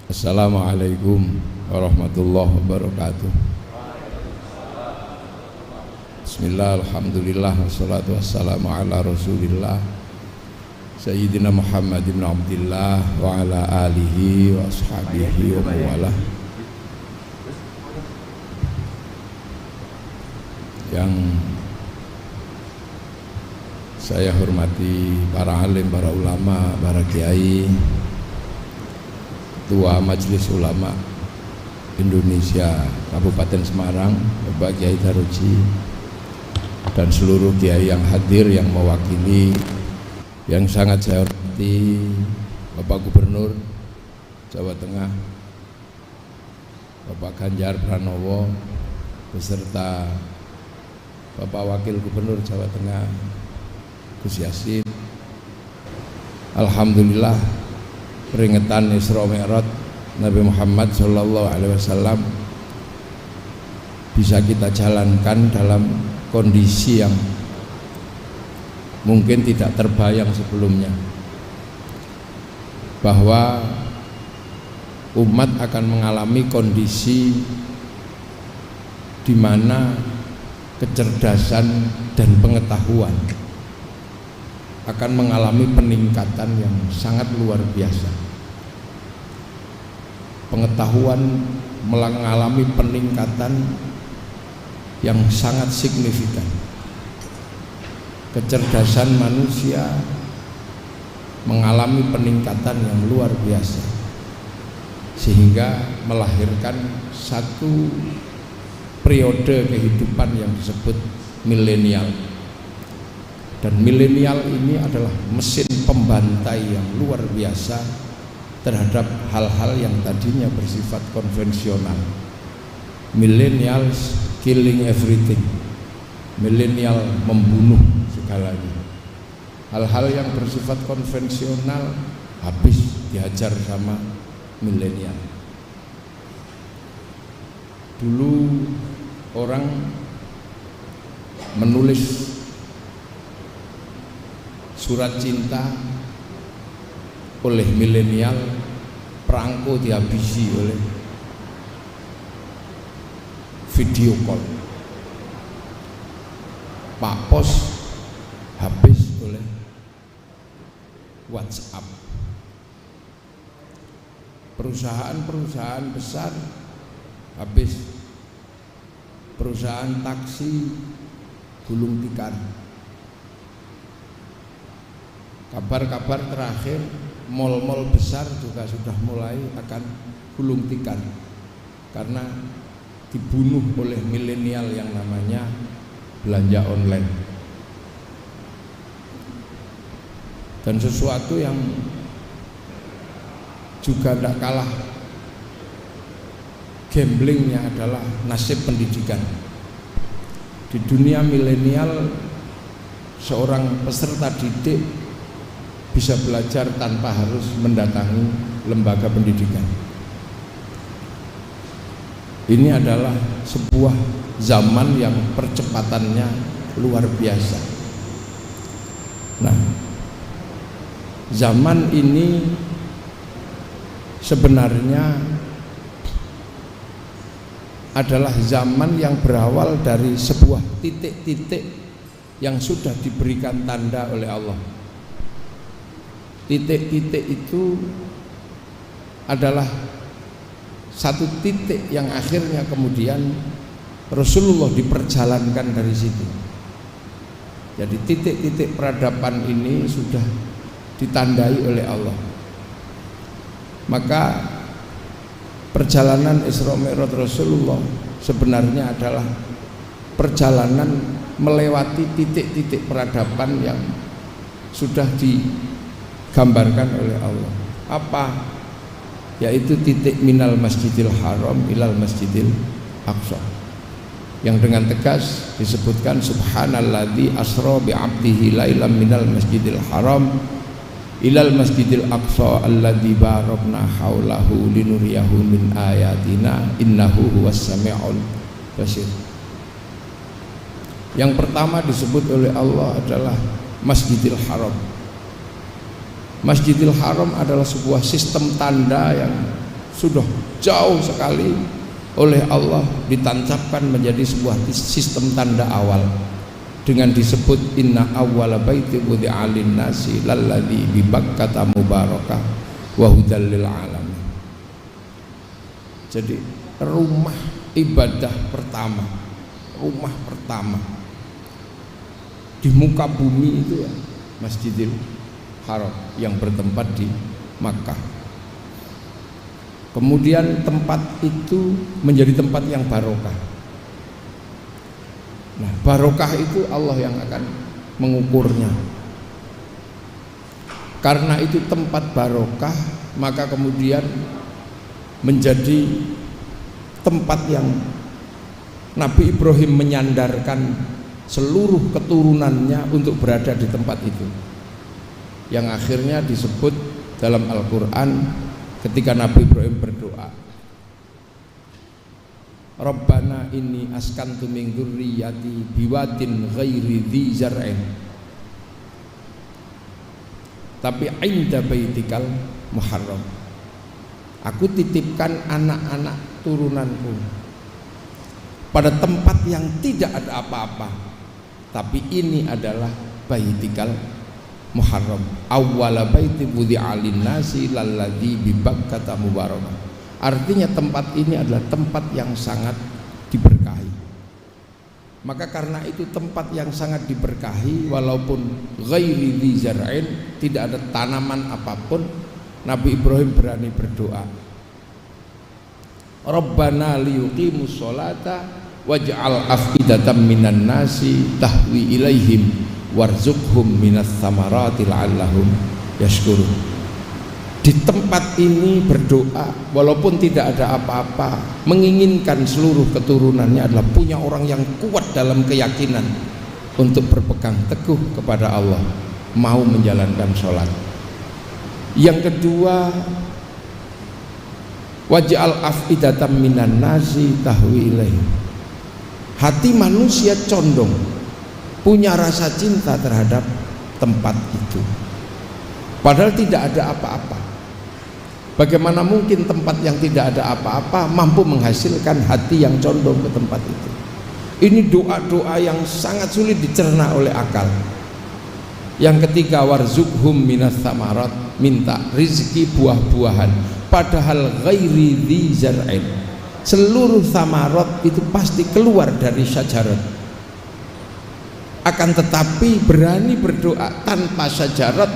Assalamualaikum warahmatullahi wabarakatuh. Bismillah, alhamdulillah, wassalatu wassalamu ala rasulillah Sayyidina Muhammad ibn Abdillah wa ala alihi wa ashabihi wa mawalah. Yang saya hormati para alim, para ulama, para kiai, Ketua Majelis Ulama Indonesia Kabupaten Semarang, Bapak Kiai Daroji, dan seluruh kiai yang hadir yang mewakili, yang sangat saya hormati Bapak Gubernur Jawa Tengah, Bapak Ganjar Pranowo, beserta Bapak Wakil Gubernur Jawa Tengah Gus Yassin. Alhamdulillah, peringatan Isra Mi'raj Nabi Muhammad SAW bisa kita jalankan dalam kondisi yang mungkin tidak terbayang sebelumnya, bahwa umat akan mengalami kondisi di mana kecerdasan dan pengetahuan akan mengalami peningkatan yang sangat luar biasa. Pengetahuan mengalami peningkatan yang sangat signifikan. Kecerdasan manusia mengalami peningkatan yang luar biasa, sehingga melahirkan satu periode kehidupan yang disebut milenial. Dan milenial ini adalah mesin pembantai yang luar biasa terhadap hal-hal yang tadinya bersifat konvensional. Millennials killing everything. Milenial membunuh segalanya. Hal-hal yang bersifat konvensional habis dihajar sama milenial. Dulu orang menulis surat cinta oleh milenial, perangko dihabisi oleh video call. Pak Pos habis oleh WhatsApp. Perusahaan-perusahaan besar habis. Perusahaan taksi gulung tikar. Kabar-kabar terakhir, mal-mal besar juga sudah mulai akan gulung tikar karena dibunuh oleh milenial yang namanya belanja online. Dan sesuatu yang juga tidak kalah gamblingnya adalah nasib pendidikan. Di dunia milenial, seorang peserta didik bisa belajar tanpa harus mendatangi lembaga pendidikan. Ini adalah sebuah zaman yang percepatannya luar biasa. Nah, zaman ini sebenarnya adalah zaman yang berawal dari sebuah titik-titik yang sudah diberikan tanda oleh Allah. Titik-titik itu adalah satu titik yang akhirnya kemudian Rasulullah diperjalankan dari situ. Jadi titik-titik peradaban ini sudah ditandai oleh Allah. Maka perjalanan Isra Mi'raj Rasulullah sebenarnya adalah perjalanan melewati titik-titik peradaban yang sudah digambarkan oleh Allah. Apa? Yaitu titik minal masjidil haram ilal masjidil aqsa, yang dengan tegas disebutkan subhanalladzi asra bi 'abdihi lailam minal masjidil haram ilal masjidil aqsa alladzi barakna haulahu linuriyahu min ayatina innahu huwas sami'ul basir. Yang pertama disebut oleh Allah adalah Masjidil Haram. Masjidil Haram adalah sebuah sistem tanda yang sudah jauh sekali oleh Allah ditancapkan menjadi sebuah sistem tanda awal dengan disebut inna awwala baiti wudi'a lin-nasi lalladzi bi Bakkata mubarakah wa hudal lil alamin. Jadi rumah ibadah pertama, rumah pertama di muka bumi itu ya Masjidil Haram yang bertempat di Makkah. Kemudian tempat itu menjadi tempat yang barokah. Nah, barokah itu Allah yang akan mengukurnya. Karena itu tempat barokah, maka kemudian menjadi tempat yang Nabi Ibrahim menyandarkan seluruh keturunannya untuk berada di tempat itu, yang akhirnya disebut dalam Al-Quran ketika Nabi Ibrahim berdoa, Rabbana inni askantu min dzurriyyati biwadin ghairi dzi zar'in tapi inda baitikal muharram. Aku titipkan anak-anak turunanku pada tempat yang tidak ada apa-apa, tapi ini adalah baitikal muharram, awwala baiti wudi'a lin-nasi lalladzi bi Bakkata mubarakah. Artinya tempat ini adalah tempat yang sangat diberkahi. Maka karena itu tempat yang sangat diberkahi, walaupun ghairi dzi zar'in, tidak ada tanaman apapun, Nabi Ibrahim berani berdoa, Rabbana liyuqimus sholata waj'al afidatan minan nasi tahwi ilaihim warzuqhum minas tsamarati la'allahum yashkurun. Di tempat ini berdoa walaupun tidak ada apa-apa, menginginkan seluruh keturunannya adalah punya orang yang kuat dalam keyakinan untuk berpegang teguh kepada Allah, mau menjalankan sholat. Yang kedua, waj'al afidatan minan nasi tahwi ilaihim. Hati manusia condong, punya rasa cinta terhadap tempat itu, padahal tidak ada apa-apa. Bagaimana mungkin tempat yang tidak ada apa-apa mampu menghasilkan hati yang condong ke tempat itu? Ini doa-doa yang sangat sulit dicerna oleh akal. Yang ketiga, warzuqhum minas tsamarat, minta rizki buah-buahan, padahal ghairi dzi zar'in. Seluruh tsamarat itu pasti keluar dari syajarat. Akan tetapi berani berdoa tanpa syajarat,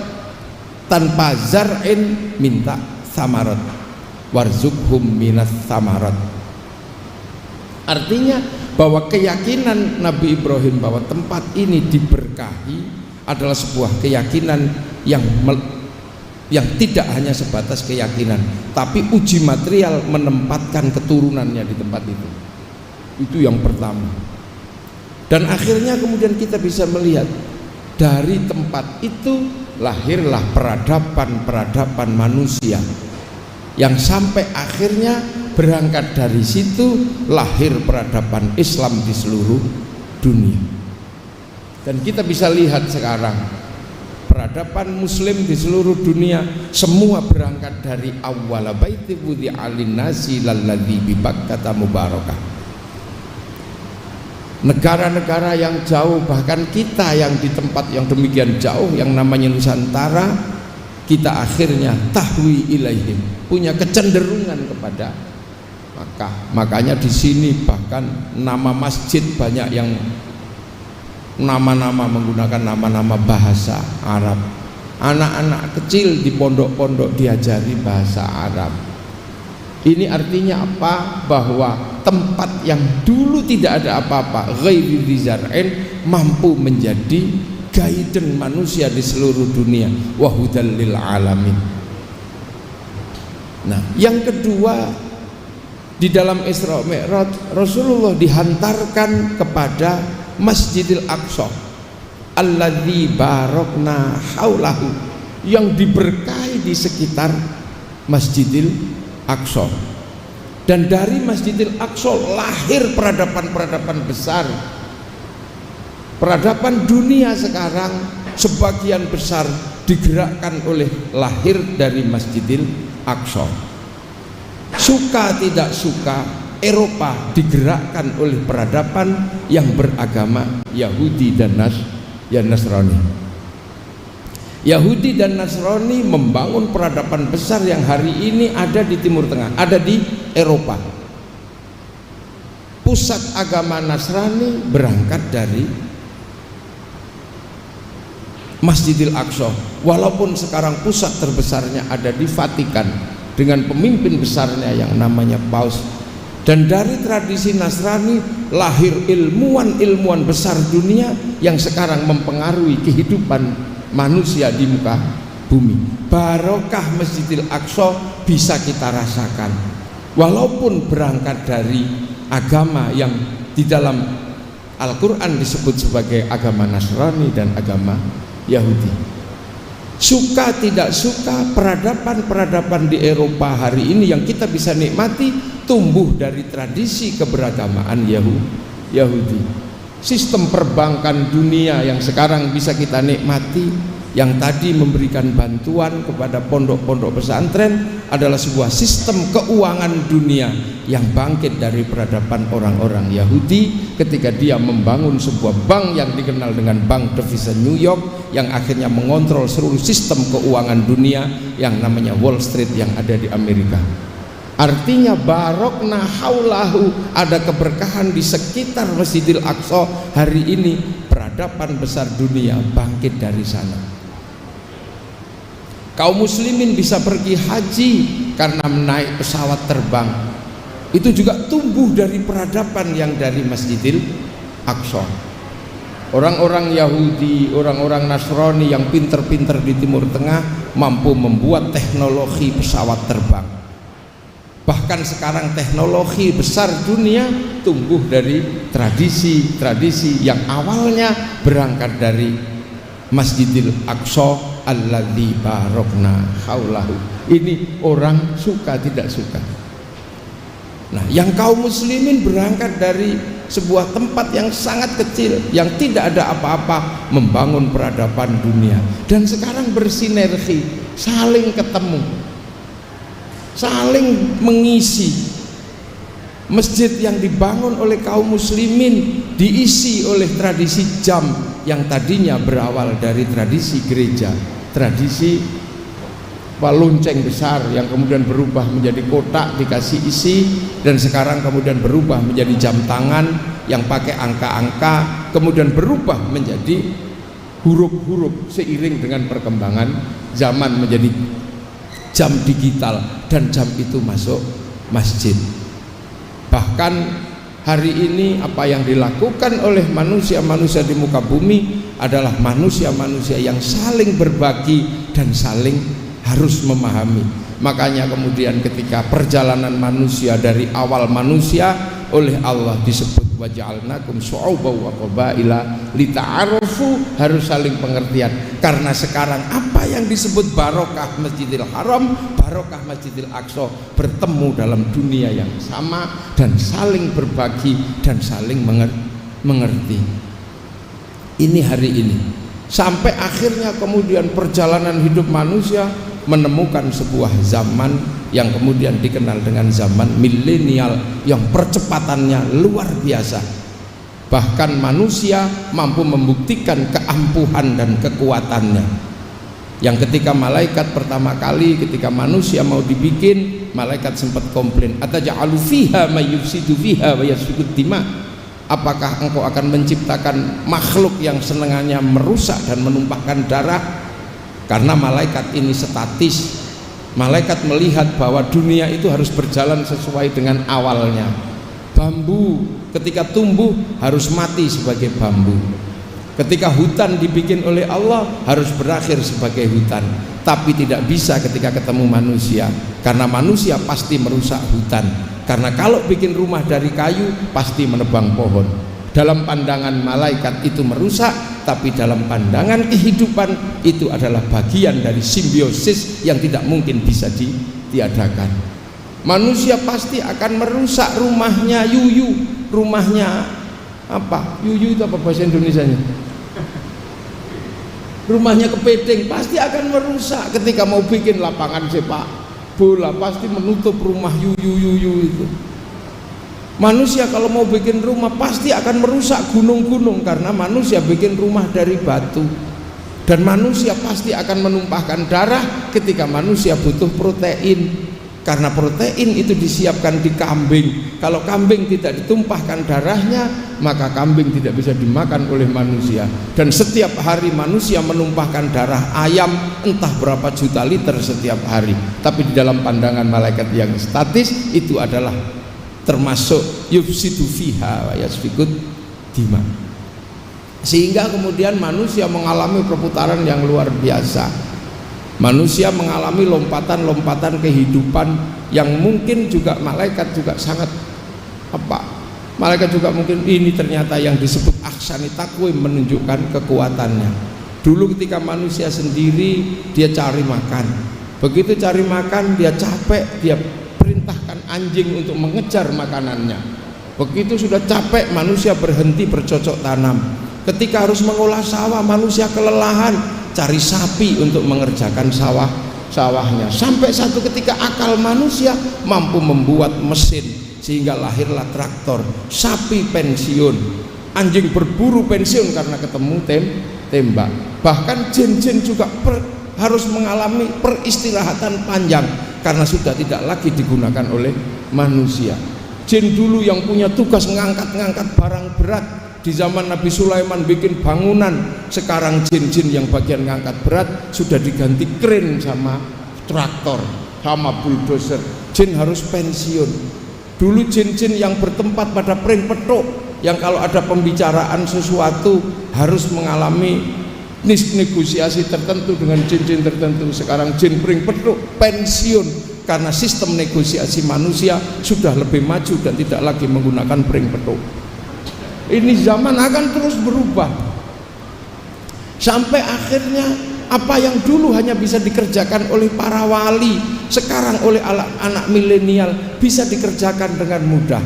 tanpa zar'in, minta tsamarat, warzuqhum minas tsamarat. Artinya bahwa keyakinan Nabi Ibrahim bahwa tempat ini diberkahi adalah sebuah keyakinan yang tidak hanya sebatas keyakinan, tapi uji material menempatkan keturunannya di tempat itu. Itu yang pertama. Dan akhirnya kemudian kita bisa melihat dari tempat itu lahirlah peradaban manusia yang sampai akhirnya berangkat dari situ lahir peradaban Islam di seluruh dunia. Dan kita bisa lihat sekarang peradaban muslim di seluruh dunia semua berangkat dari awwala baiti wudi'a lin-nasi lalladzi bi Bakkata mubarakah. Negara-negara yang jauh, bahkan kita yang di tempat yang demikian jauh yang namanya Nusantara, kita akhirnya tahwi ilaihim, punya kecenderungan kepada Makkah. Makanya di sini bahkan nama masjid banyak yang nama-nama menggunakan nama-nama bahasa Arab. Anak-anak kecil di pondok-pondok diajari bahasa Arab. Ini artinya apa? Bahwa tempat yang dulu tidak ada apa-apa, ghairi dzi zar'in, mampu menjadi guidance manusia di seluruh dunia, wa hudal lil alamin. Nah, yang kedua, di dalam Isra Mi'raj Rasulullah dihantarkan kepada Masjidil Aqsa alladzi barakna haulahu, yang diberkahi di sekitar Masjidil Aqsa. Dan dari Masjidil Aqsa lahir peradaban-peradaban besar. Peradaban dunia sekarang sebagian besar digerakkan oleh lahir dari Masjidil Aqsa. Suka tidak suka, Eropa digerakkan oleh peradaban yang beragama Yahudi dan Nasrani. Yahudi dan Nasrani membangun peradaban besar yang hari ini ada di Timur Tengah, ada di Eropa. Pusat agama Nasrani berangkat dari Masjidil Aqsa, walaupun sekarang pusat terbesarnya ada di Vatikan dengan pemimpin besarnya yang namanya Paus. Dan dari tradisi Nasrani lahir ilmuwan-ilmuwan besar dunia yang sekarang mempengaruhi kehidupan manusia di muka bumi. Barokah Masjidil Aqsa bisa kita rasakan walaupun berangkat dari agama yang di dalam Al-Quran disebut sebagai agama Nasrani dan agama Yahudi. Suka tidak suka, peradaban-peradaban di Eropa hari ini yang kita bisa nikmati tumbuh dari tradisi keberagamaan Yahudi. Sistem perbankan dunia yang sekarang bisa kita nikmati, yang tadi memberikan bantuan kepada pondok-pondok pesantren, adalah sebuah sistem keuangan dunia yang bangkit dari peradaban orang-orang Yahudi ketika dia membangun sebuah bank yang dikenal dengan Bank Devisa New York, yang akhirnya mengontrol seluruh sistem keuangan dunia yang namanya Wall Street yang ada di Amerika. Artinya barokna haulahu, ada keberkahan di sekitar Masjidil Aqsa hari ini. Peradaban besar dunia bangkit dari sana. Kaum muslimin bisa pergi haji karena menaik pesawat terbang. Itu juga tumbuh dari peradaban yang dari Masjidil Aqsa. Orang-orang Yahudi, orang-orang Nasrani yang pinter-pinter di Timur Tengah mampu membuat teknologi pesawat terbang. Bahkan sekarang teknologi besar dunia tumbuh dari tradisi-tradisi yang awalnya berangkat dari Masjidil Aqsa alladzi barokna haulahu. Ini orang suka tidak suka. Nah, yang kaum muslimin berangkat dari sebuah tempat yang sangat kecil, yang tidak ada apa-apa, membangun peradaban dunia, dan sekarang bersinergi, saling ketemu, saling mengisi. Masjid yang dibangun oleh kaum muslimin diisi oleh tradisi jam yang tadinya berawal dari tradisi gereja, tradisi lonceng besar yang kemudian berubah menjadi kotak dikasih isi, dan sekarang kemudian berubah menjadi jam tangan yang pakai angka-angka, kemudian berubah menjadi huruf-huruf seiring dengan perkembangan zaman menjadi jam digital, dan jam itu masuk masjid. Bahkan hari ini apa yang dilakukan oleh manusia-manusia di muka bumi adalah manusia-manusia yang saling berbagi dan saling harus memahami. Makanya kemudian ketika perjalanan manusia dari awal manusia oleh Allah disebut waja'alnakum syu'uban wa qabaila lita'arufu, harus saling pengertian. Karena sekarang apa yang disebut barokah Masjidil Haram, barokah Masjidil Aqsa bertemu dalam dunia yang sama dan saling berbagi dan saling mengerti. Ini hari ini sampai akhirnya kemudian perjalanan hidup manusia menemukan sebuah zaman yang kemudian dikenal dengan zaman milenial yang percepatannya luar biasa. Bahkan manusia mampu membuktikan keampuhan dan kekuatannya, yang ketika malaikat pertama kali ketika manusia mau dibikin, malaikat sempat komplain, ataj'alu fiha may yufsidu fiha wa yasfiku dima, apakah engkau akan menciptakan makhluk yang senangannya merusak dan menumpahkan darah? Karena malaikat ini statis, malaikat melihat bahwa dunia itu harus berjalan sesuai dengan awalnya. Bambu ketika tumbuh harus mati sebagai bambu. Ketika hutan dibikin oleh Allah harus berakhir sebagai hutan. Tapi tidak bisa ketika ketemu manusia, karena manusia pasti merusak hutan. Karena kalau bikin rumah dari kayu pasti menebang pohon. Dalam pandangan malaikat itu merusak, tapi dalam pandangan kehidupan itu adalah bagian dari simbiosis yang tidak mungkin bisa ditiadakan. Manusia pasti akan merusak rumahnya yuyu, rumahnya apa? Yuyu itu apa bahasa Indonesianya? Rumahnya kepiting pasti akan merusak ketika mau bikin lapangan sepak bola pasti menutup rumah yuyu itu. Manusia kalau mau bikin rumah pasti akan merusak gunung-gunung, karena manusia bikin rumah dari batu. Dan manusia pasti akan menumpahkan darah ketika manusia butuh protein, karena protein itu disiapkan di kambing. Kalau kambing tidak ditumpahkan darahnya, maka kambing tidak bisa dimakan oleh manusia. Dan setiap hari manusia menumpahkan darah ayam entah berapa juta liter setiap hari. Tapi di dalam pandangan malaikat yang statis itu adalah termasuk yufsidu fiha wa yasfikut dima. Sehingga kemudian manusia mengalami perputaran yang luar biasa. Manusia mengalami lompatan-lompatan kehidupan yang mungkin juga malaikat juga sangat malaikat juga mungkin ini ternyata yang disebut aksani takwim menunjukkan kekuatannya. Dulu ketika manusia sendiri dia cari makan, begitu cari makan dia capek, dia perintahkan anjing untuk mengejar makanannya. Begitu sudah capek manusia berhenti bercocok tanam. Ketika harus mengolah sawah manusia kelelahan, cari sapi untuk mengerjakan sawahnya. Sampai satu ketika akal manusia mampu membuat mesin sehingga lahirlah traktor. Sapi pensiun, anjing berburu pensiun karena ketemu tembak. Bahkan jin-jin juga harus mengalami peristirahatan panjang karena sudah tidak lagi digunakan oleh manusia. Jin dulu yang punya tugas ngangkat-ngangkat barang berat, di zaman Nabi Sulaiman bikin bangunan, sekarang jin-jin yang bagian ngangkat berat sudah diganti kren sama traktor sama bulldozer. Jin harus pensiun. Dulu jin-jin yang bertempat pada pring petuk, yang kalau ada pembicaraan sesuatu harus mengalami negosiasi tertentu dengan jin-jin tertentu. Sekarang jin pring petuk pensiun karena sistem negosiasi manusia sudah lebih maju dan tidak lagi menggunakan pring petuk. Ini zaman akan terus berubah sampai akhirnya apa yang dulu hanya bisa dikerjakan oleh para wali, sekarang oleh anak milenial bisa dikerjakan dengan mudah.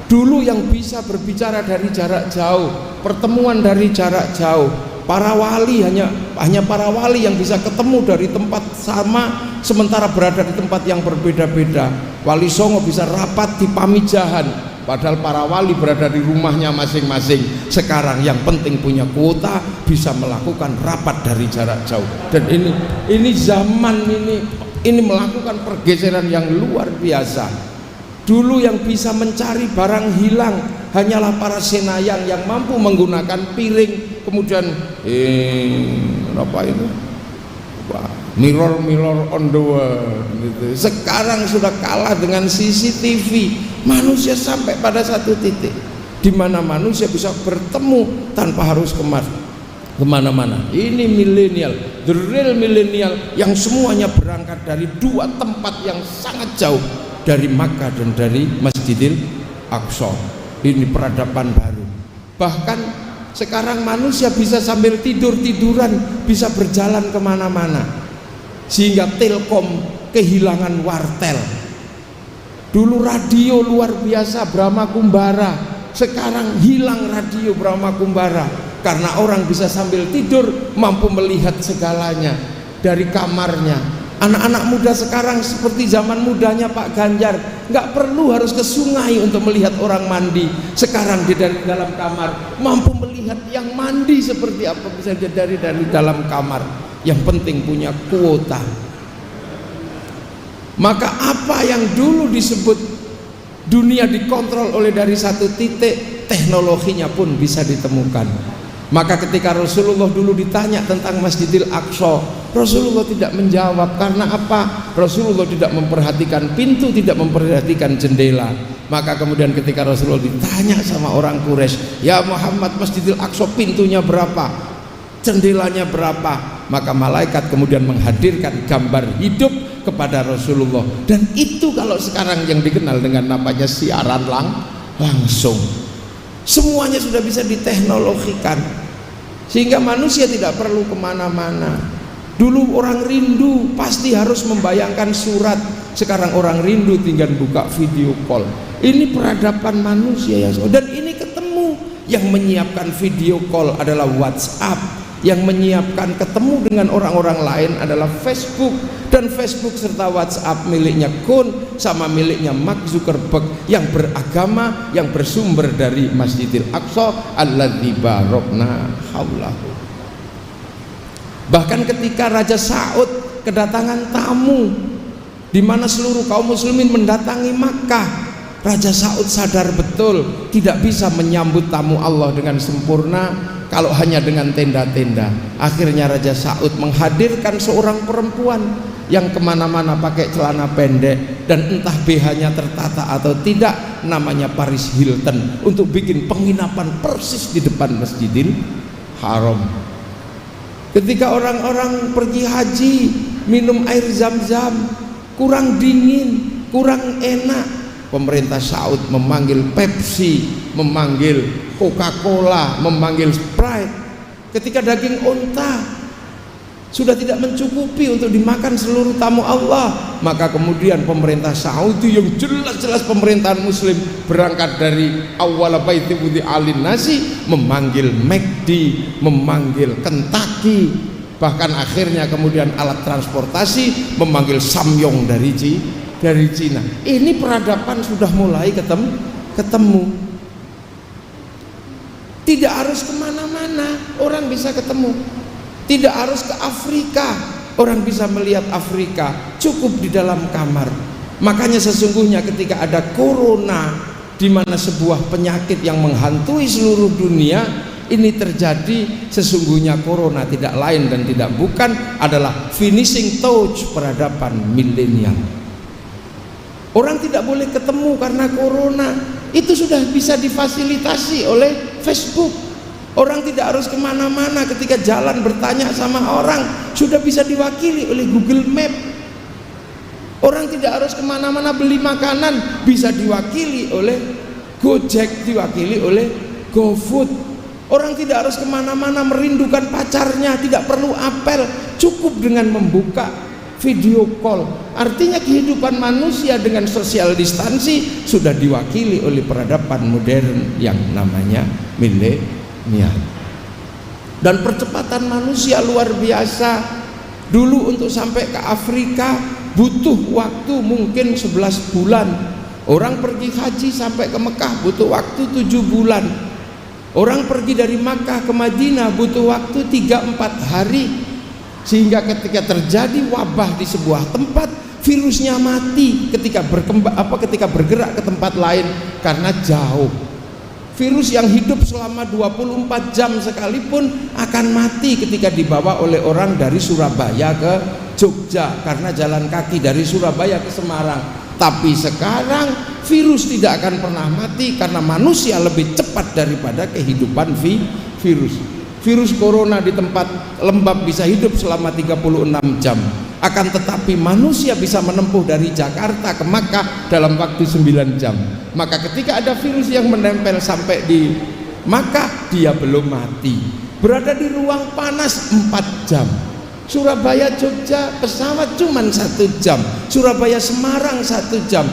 Dulu yang bisa berbicara dari jarak jauh, pertemuan dari jarak jauh, para wali hanya para wali yang bisa ketemu dari tempat sama sementara berada di tempat yang berbeda-beda. Wali Songo bisa rapat di Pamijahan padahal para wali berada di rumahnya masing-masing. Sekarang yang penting punya kuota, bisa melakukan rapat dari jarak jauh. Dan ini zaman ini melakukan pergeseran yang luar biasa. Dulu yang bisa mencari barang hilang hanyalah para senayang yang mampu menggunakan piring, kemudian apa itu? Mirror on the wall gitu. Sekarang sudah kalah dengan CCTV. Manusia sampai pada satu titik di mana manusia bisa bertemu tanpa harus kemana-mana. Ini milenial, the real milenial yang semuanya berangkat dari dua tempat yang sangat jauh, dari Makkah dan dari Masjidil Aqsa. Ini peradaban baru. Bahkan sekarang manusia bisa sambil tidur-tiduran bisa berjalan kemana-mana, sehingga Telkom kehilangan wartel. Dulu radio luar biasa Brahma Kumbara, sekarang hilang radio Brahma Kumbara karena orang bisa sambil tidur mampu melihat segalanya dari kamarnya. Anak-anak muda sekarang seperti zaman mudanya Pak Ganjar, nggak perlu harus ke sungai untuk melihat orang mandi. Sekarang di dalam kamar mampu melihat yang mandi seperti apa, bisa dari dalam kamar. Yang penting punya kuota. Maka apa yang dulu disebut dunia dikontrol oleh dari satu titik, teknologinya pun bisa ditemukan. Maka ketika Rasulullah dulu ditanya tentang Masjidil Aqsa, Rasulullah tidak menjawab. Karena apa? Rasulullah tidak memperhatikan pintu, tidak memperhatikan jendela. Maka kemudian ketika Rasulullah ditanya sama orang Quraisy, "Ya Muhammad, Masjidil Aqsa pintunya berapa? Jendelanya berapa?" Maka malaikat kemudian menghadirkan gambar hidup kepada Rasulullah. Dan itu kalau sekarang yang dikenal dengan namanya siaran langsung. Semuanya sudah bisa diteknologikan sehingga manusia tidak perlu kemana-mana. Dulu orang rindu pasti harus membayangkan surat, sekarang orang rindu tinggal buka video call. Ini peradaban manusia ya. Dan ini ketemu, yang menyiapkan video call adalah WhatsApp, yang menyiapkan ketemu dengan orang-orang lain adalah Facebook, Dan Facebook serta WhatsApp miliknya Kun sama miliknya Mark Zuckerberg yang beragama, yang bersumber dari Masjidil Aqsa alladzi barokna haulahu. Bahkan ketika Raja Saud kedatangan tamu di mana seluruh kaum muslimin mendatangi Makkah, Raja Saud sadar betul tidak bisa menyambut tamu Allah dengan sempurna kalau hanya dengan tenda-tenda. Akhirnya Raja Saud menghadirkan seorang perempuan yang kemana-mana pakai celana pendek dan entah BH-nya tertata atau tidak, namanya Paris Hilton, untuk bikin penginapan persis di depan Masjidil Haram. Ketika orang-orang pergi haji minum air zam-zam kurang dingin, kurang enak, pemerintah Saud memanggil Pepsi, memanggil Coca-Cola, memanggil Sprite. Ketika daging unta sudah tidak mencukupi untuk dimakan seluruh tamu Allah, maka kemudian pemerintah Saudi yang jelas-jelas pemerintahan muslim berangkat dari awal baiti wudi alin nasi, memanggil McD, memanggil Kentucky, bahkan akhirnya kemudian alat transportasi memanggil Samyong dari Cina. Ini peradaban sudah mulai ketemu. Tidak harus kemana-mana, orang bisa ketemu. Tidak harus ke Afrika, orang bisa melihat Afrika, cukup di dalam kamar. Makanya sesungguhnya ketika ada corona, di mana sebuah penyakit yang menghantui seluruh dunia ini terjadi, sesungguhnya corona tidak lain dan tidak bukan adalah finishing touch peradaban milenial. Orang tidak boleh ketemu karena corona, itu sudah bisa difasilitasi oleh Facebook. Orang tidak harus kemana-mana, ketika jalan bertanya sama orang sudah bisa diwakili oleh Google Map. Orang tidak harus kemana-mana beli makanan, bisa diwakili oleh Gojek, diwakili oleh GoFood. Orang tidak harus kemana-mana merindukan pacarnya, tidak perlu apel, cukup dengan membuka video call. Artinya kehidupan manusia dengan social distansi sudah diwakili oleh peradaban modern yang namanya milenial. Dan percepatan manusia luar biasa. Dulu untuk sampai ke Afrika butuh waktu mungkin 11 bulan. Orang pergi haji sampai ke Mekah butuh waktu 7 bulan. Orang pergi dari Makkah ke Madinah butuh waktu 3-4 hari. Sehingga ketika terjadi wabah di sebuah tempat, virusnya mati ketika bergerak ke tempat lain karena jauh. Virus yang hidup selama 24 jam sekalipun akan mati ketika dibawa oleh orang dari Surabaya ke Jogja, karena jalan kaki dari Surabaya ke Semarang. Tapi sekarang virus tidak akan pernah mati karena manusia lebih cepat daripada kehidupan virus. Virus corona di tempat lembab bisa hidup selama 36 jam. Akan tetapi manusia bisa menempuh dari Jakarta ke Makkah dalam waktu 9 jam. Maka ketika ada virus yang menempel sampai di Makkah, dia belum mati. Berada di ruang panas 4 jam. Surabaya Jogja pesawat cuma 1 jam. Surabaya Semarang 1 jam.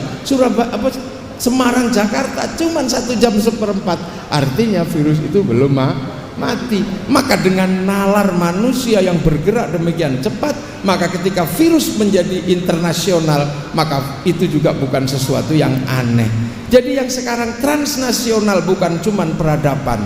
Semarang Jakarta cuma 1 jam seperempat. Artinya virus itu belum mati. Maka dengan nalar manusia yang bergerak demikian cepat, maka ketika virus menjadi internasional, maka itu juga bukan sesuatu yang aneh. Jadi yang sekarang transnasional bukan cuman peradaban.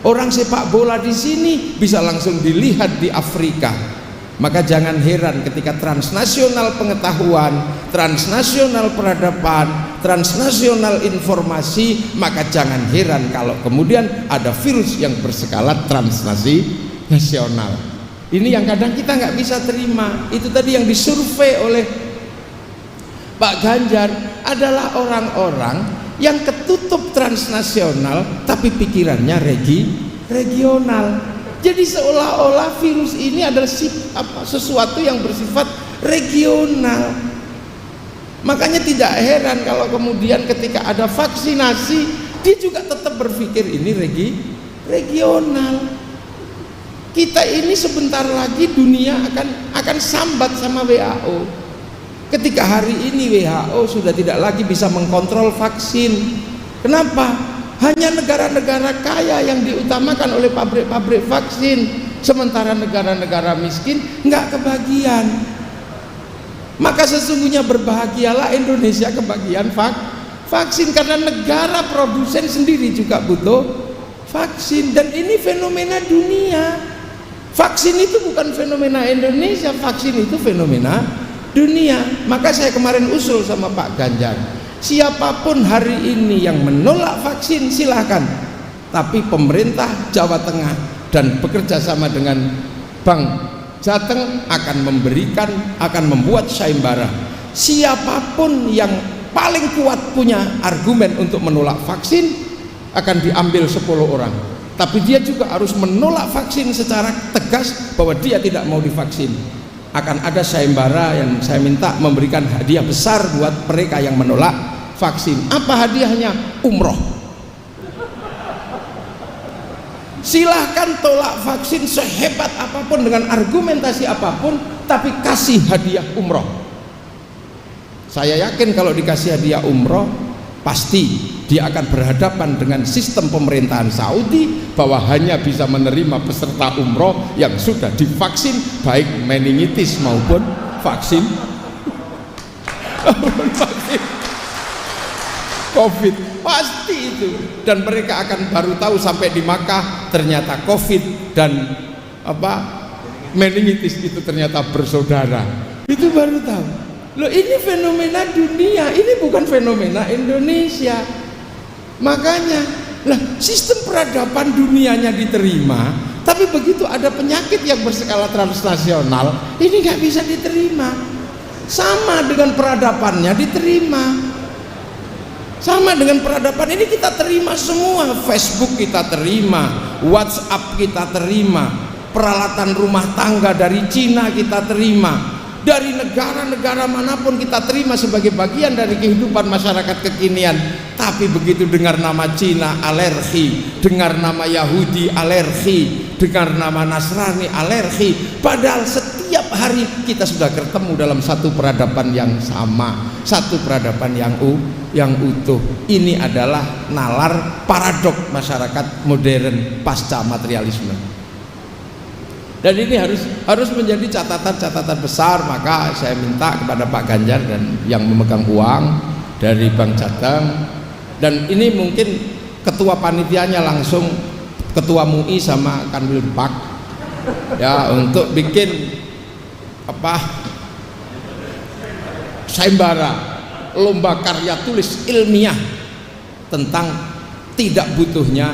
Orang sepak bola di sini bisa langsung dilihat di Afrika. Maka jangan heran ketika transnasional pengetahuan, transnasional peradaban, transnasional informasi, maka jangan heran kalau kemudian ada virus yang berskala transnasional. Ini yang kadang kita nggak bisa terima. Itu tadi yang disurvei oleh Pak Ganjar adalah orang-orang yang ketutup transnasional tapi pikirannya regional. Jadi seolah-olah virus ini adalah sesuatu yang bersifat regional. Makanya tidak heran kalau kemudian ketika ada vaksinasi, dia juga tetap berpikir ini regional. Kita ini sebentar lagi dunia akan sambat sama WHO. Ketika hari ini WHO sudah tidak lagi bisa mengkontrol vaksin. Kenapa? Hanya negara-negara kaya yang diutamakan oleh pabrik-pabrik vaksin, sementara negara-negara miskin nggak kebagian. Maka sesungguhnya berbahagialah Indonesia kebagian vaksin, karena negara produsen sendiri juga butuh vaksin. Dan ini fenomena dunia. Vaksin itu bukan fenomena Indonesia, vaksin itu fenomena dunia. Maka saya kemarin usul sama Pak Ganjar, siapapun hari ini yang menolak vaksin silahkan, tapi pemerintah Jawa Tengah dan bekerja sama dengan Bank Jateng akan membuat sayembara. Siapapun yang paling kuat punya argumen untuk menolak vaksin akan diambil 10 orang, tapi dia juga harus menolak vaksin secara tegas bahwa dia tidak mau divaksin. Akan ada sayembara yang saya minta memberikan hadiah besar buat mereka yang menolak vaksin. Apa hadiahnya? Umroh. Silahkan tolak vaksin sehebat apapun dengan argumentasi apapun, tapi kasih hadiah umroh. Saya yakin kalau dikasih hadiah umroh, pasti dia akan berhadapan dengan sistem pemerintahan Saudi bahwa hanya bisa menerima peserta umroh yang sudah divaksin, baik meningitis maupun vaksin COVID, pasti itu. Dan mereka akan baru tahu sampai di Makkah ternyata COVID dan meningitis itu ternyata bersaudara. Itu baru tahu. Loh, ini fenomena dunia, ini bukan fenomena Indonesia. Makanya lah, sistem peradaban dunianya diterima, tapi begitu ada penyakit yang berskala transnasional, ini nggak bisa diterima. Sama dengan peradabannya diterima, sama dengan peradaban ini kita terima semua. Facebook kita terima, WhatsApp kita terima, peralatan rumah tangga dari Cina kita terima, dari negara-negara manapun kita terima sebagai bagian dari kehidupan masyarakat kekinian. Tapi begitu dengar nama Cina alergi, dengar nama Yahudi alergi, dengar nama Nasrani alergi. Padahal setiap hari kita sudah ketemu dalam satu peradaban yang sama, satu peradaban yang utuh. Ini adalah nalar paradok masyarakat modern pasca materialisme. Dan ini harus menjadi catatan-catatan besar. Maka saya minta kepada Pak Ganjar dan yang memegang uang dari Bank Jateng, dan ini mungkin ketua panitianya langsung ketua MUI sama Kanwil Pak ya, untuk bikin sayembara lomba karya tulis ilmiah tentang tidak butuhnya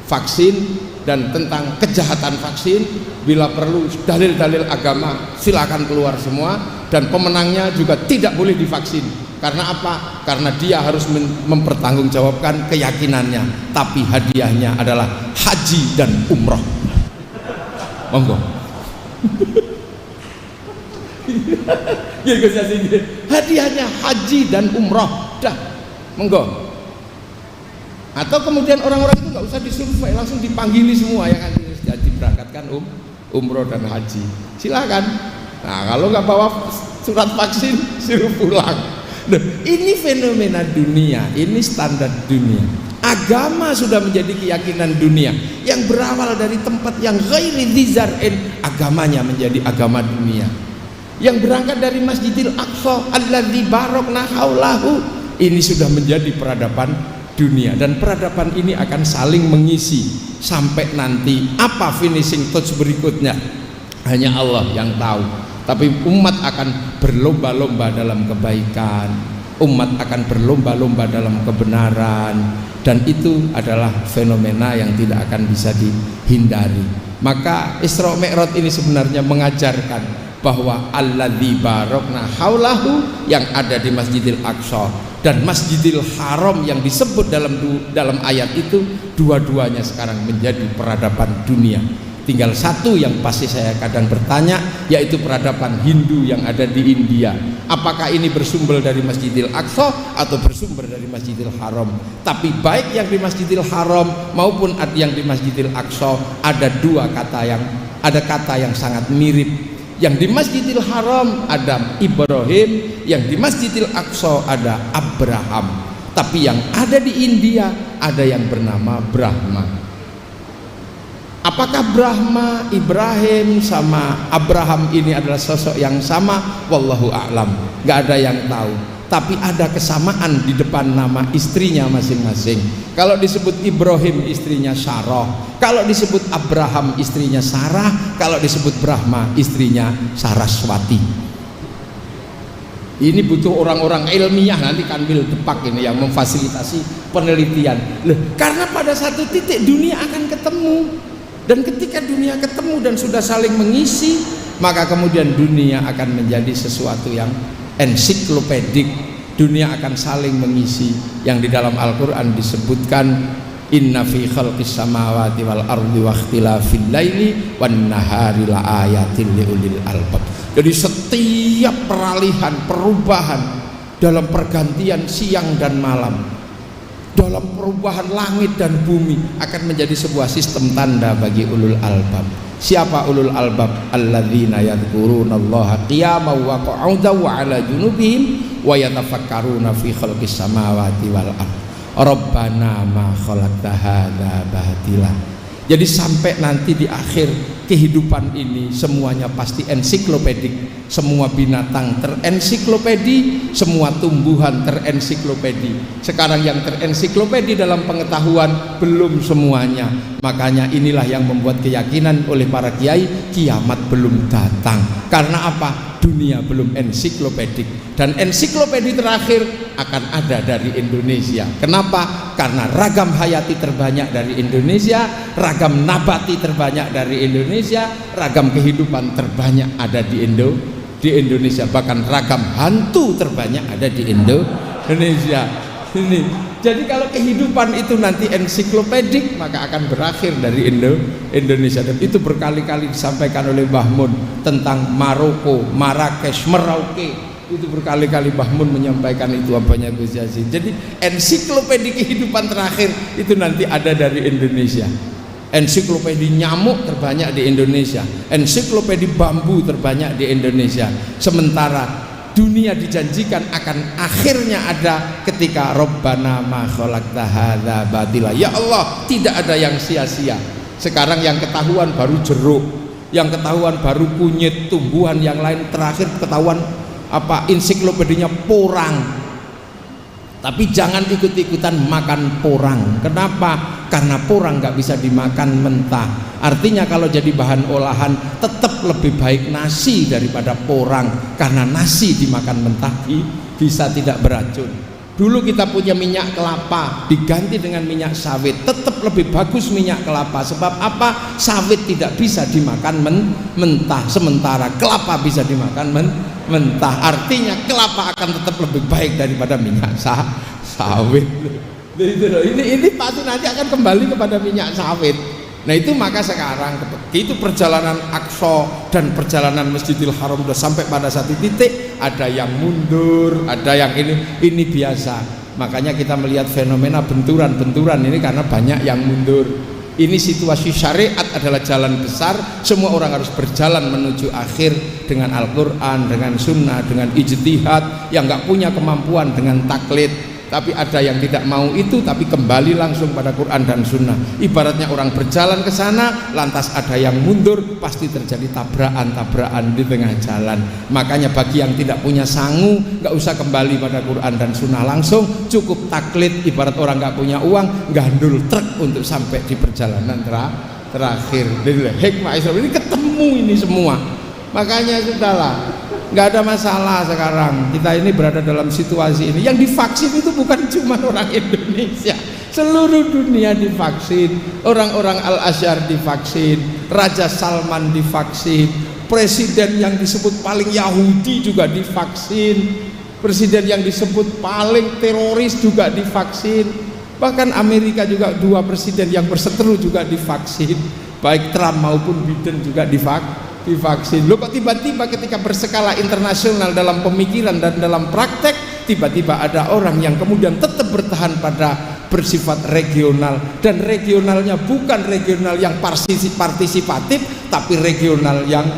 vaksin dan tentang kejahatan vaksin. Bila perlu dalil-dalil agama silakan keluar semua, dan pemenangnya juga tidak boleh divaksin. Karena apa? Karena dia harus mempertanggungjawabkan keyakinannya, tapi hadiahnya adalah haji dan umroh. Monggo. Hadiahnya haji dan umroh, dah, monggo. Atau kemudian orang-orang itu nggak usah disurvei, langsung dipanggili semua yang akan diberangkatkan umroh dan haji, silakan. Nah, kalau nggak bawa surat vaksin suruh pulang. Nah, ini fenomena dunia, ini standar dunia. Agama sudah menjadi keyakinan dunia yang berawal dari tempat yang ghairi dzar'in, agamanya menjadi agama dunia. Yang berangkat dari Masjidil Aqsa alladzi barakna haulahu, ini sudah menjadi peradaban dunia, dan peradaban ini akan saling mengisi sampai nanti apa finishing touch berikutnya hanya Allah yang tahu. Tapi umat akan berlomba-lomba dalam kebaikan, umat akan berlomba-lomba dalam kebenaran, dan itu adalah fenomena yang tidak akan bisa dihindari. Maka Isra Mi'raj ini sebenarnya mengajarkan bahwa alladzi barakna haulahu yang ada di Masjidil Aqsa dan Masjidil Haram yang disebut dalam ayat itu, dua-duanya sekarang menjadi peradaban dunia. Tinggal satu yang pasti saya kadang bertanya, yaitu peradaban Hindu yang ada di India. Apakah ini bersumber dari Masjidil Aqsa atau bersumber dari Masjidil Haram? Tapi baik yang di Masjidil Haram maupun yang di Masjidil Aqsa ada kata yang sangat mirip. Yang di Masjidil Haram ada Ibrahim, yang di Masjidil Aqsa ada Abraham. Tapi yang ada di India ada yang bernama Brahma. Apakah Brahma, Ibrahim sama Abraham ini adalah sosok yang sama? Wallahu a'lam, gak ada yang tahu. Tapi ada kesamaan di depan nama istrinya masing-masing. Kalau disebut Ibrahim istrinya Sarah, kalau disebut Abraham istrinya Sarah, kalau disebut Brahma istrinya Saraswati. Ini butuh orang-orang ilmiah nanti Kanwil Depak ini yang memfasilitasi penelitian. Loh, karena pada satu titik dunia akan ketemu. Dan ketika dunia ketemu dan sudah saling mengisi, maka kemudian dunia akan menjadi sesuatu yang ensiklopedik. Dunia akan saling mengisi, yang di dalam Al-Quran disebutkan inna fi khalqis samawati wal ardi wa ikhtilafil laili wan nahari la ayatin liulil albab. Jadi setiap peralihan, perubahan dalam pergantian siang dan malam, dalam perubahan langit dan bumi akan menjadi sebuah sistem tanda bagi ulul albab. Siapa ulul albab? Alladzina yadhkurunallaha qiyaman wa qu'udan wa 'ala junubihim wa yatafakkaruna fi khalqis samawati wal ardh. Rabbana ma khalaqta hadza batila. Jadi sampai nanti di akhir kehidupan ini semuanya pasti ensiklopedik, semua binatang terensiklopedi, semua tumbuhan terensiklopedi. Sekarang yang terensiklopedi dalam pengetahuan belum semuanya. Makanya inilah yang membuat keyakinan oleh para kiai kiamat belum datang. Karena apa? Dunia belum ensiklopedik, dan ensiklopedi terakhir akan ada dari Indonesia. Kenapa? Karena ragam hayati terbanyak dari Indonesia, ragam nabati terbanyak dari Indonesia, ragam kehidupan terbanyak ada di Indonesia, bahkan ragam hantu terbanyak ada di Indonesia. Ini. Jadi kalau kehidupan itu nanti ensiklopedik, maka akan berakhir dari Indonesia. Dan itu berkali-kali disampaikan oleh Mbah Mun tentang Maroko, Marrakesh, Merauke. Itu berkali-kali Mbah Mun menyampaikan itu apanya Gus Yazid. Jadi ensiklopedik kehidupan terakhir itu nanti ada dari Indonesia. Ensiklopedi nyamuk terbanyak di Indonesia, ensiklopedi bambu terbanyak di Indonesia. Sementara dunia dijanjikan akan akhirnya ada ketika Rabbana ma khalaqta hadza batila. Ya Allah, tidak ada yang sia-sia. Sekarang yang ketahuan baru jeruk, yang ketahuan baru kunyit, tumbuhan yang lain terakhir ketahuan apa ensiklopedinya porang. Tapi jangan ikut-ikutan makan porang. Kenapa? Karena porang nggak bisa dimakan mentah. Artinya kalau jadi bahan olahan tetap lebih baik nasi daripada porang, karena nasi dimakan mentah bisa tidak beracun. Dulu kita punya minyak kelapa diganti dengan minyak sawit, tetap lebih bagus minyak kelapa. Sebab apa? Sawit tidak bisa dimakan mentah, sementara kelapa bisa dimakan mentah. Artinya kelapa akan tetap lebih baik daripada minyak sawit. Ini pasti nanti akan kembali kepada minyak sawit. Nah itu maka sekarang itu perjalanan Aqsa dan perjalanan Masjidil Haram sudah sampai pada satu titik, ada yang mundur, ada yang ini biasa. Makanya kita melihat fenomena benturan-benturan ini karena banyak yang mundur. Ini situasi syariat adalah jalan besar, semua orang harus berjalan menuju akhir dengan Al-Quran, dengan sunnah, dengan ijtihad. Yang nggak punya kemampuan dengan taklid. Tapi ada yang tidak mau itu, tapi kembali langsung pada Quran dan Sunnah. Ibaratnya orang berjalan ke sana, lantas ada yang mundur, pasti terjadi tabrakan-tabrakan di tengah jalan. Makanya bagi yang tidak punya sangu, nggak usah kembali pada Quran dan Sunnah langsung, cukup taklid. Ibarat orang nggak punya uang, gandul truk untuk sampai di perjalanan terakhir. Hikmah Islam ini ketemu ini semua. Makanya sudahlah, nggak ada masalah sekarang. Kita ini berada dalam situasi ini. Yang divaksin itu bukan cuma orang Indonesia, seluruh dunia divaksin. Orang-orang Al-Azhar divaksin, Raja Salman divaksin, presiden yang disebut paling Yahudi juga divaksin, presiden yang disebut paling teroris juga divaksin. Bahkan Amerika juga dua presiden yang berseteru juga divaksin, baik Trump maupun Biden juga divaksin. Loh kok tiba-tiba ketika berskala internasional dalam pemikiran dan dalam praktek, tiba-tiba ada orang yang kemudian tetap bertahan pada bersifat regional, dan regionalnya bukan regional yang partisipatif, tapi regional yang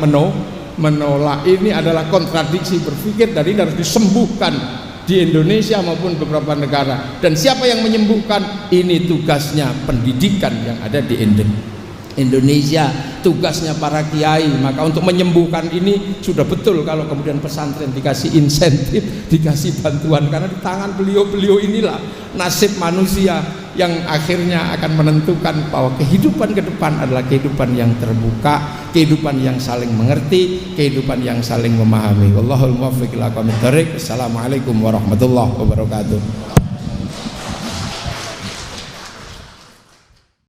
menolak. Ini adalah kontradiksi berpikir dan ini harus disembuhkan di Indonesia maupun beberapa negara. Dan siapa yang menyembuhkan? Ini tugasnya pendidikan yang ada di Indonesia. Indonesia, tugasnya para kiai. Maka untuk menyembuhkan ini sudah betul kalau kemudian pesantren dikasih insentif, dikasih bantuan, karena di tangan beliau-beliau inilah nasib manusia yang akhirnya akan menentukan bahwa kehidupan ke depan adalah kehidupan yang terbuka, kehidupan yang saling mengerti, kehidupan yang saling memahami. Wallahul muwaffiq ila aqwamit thoriq. Assalamualaikum warahmatullahi wabarakatuh.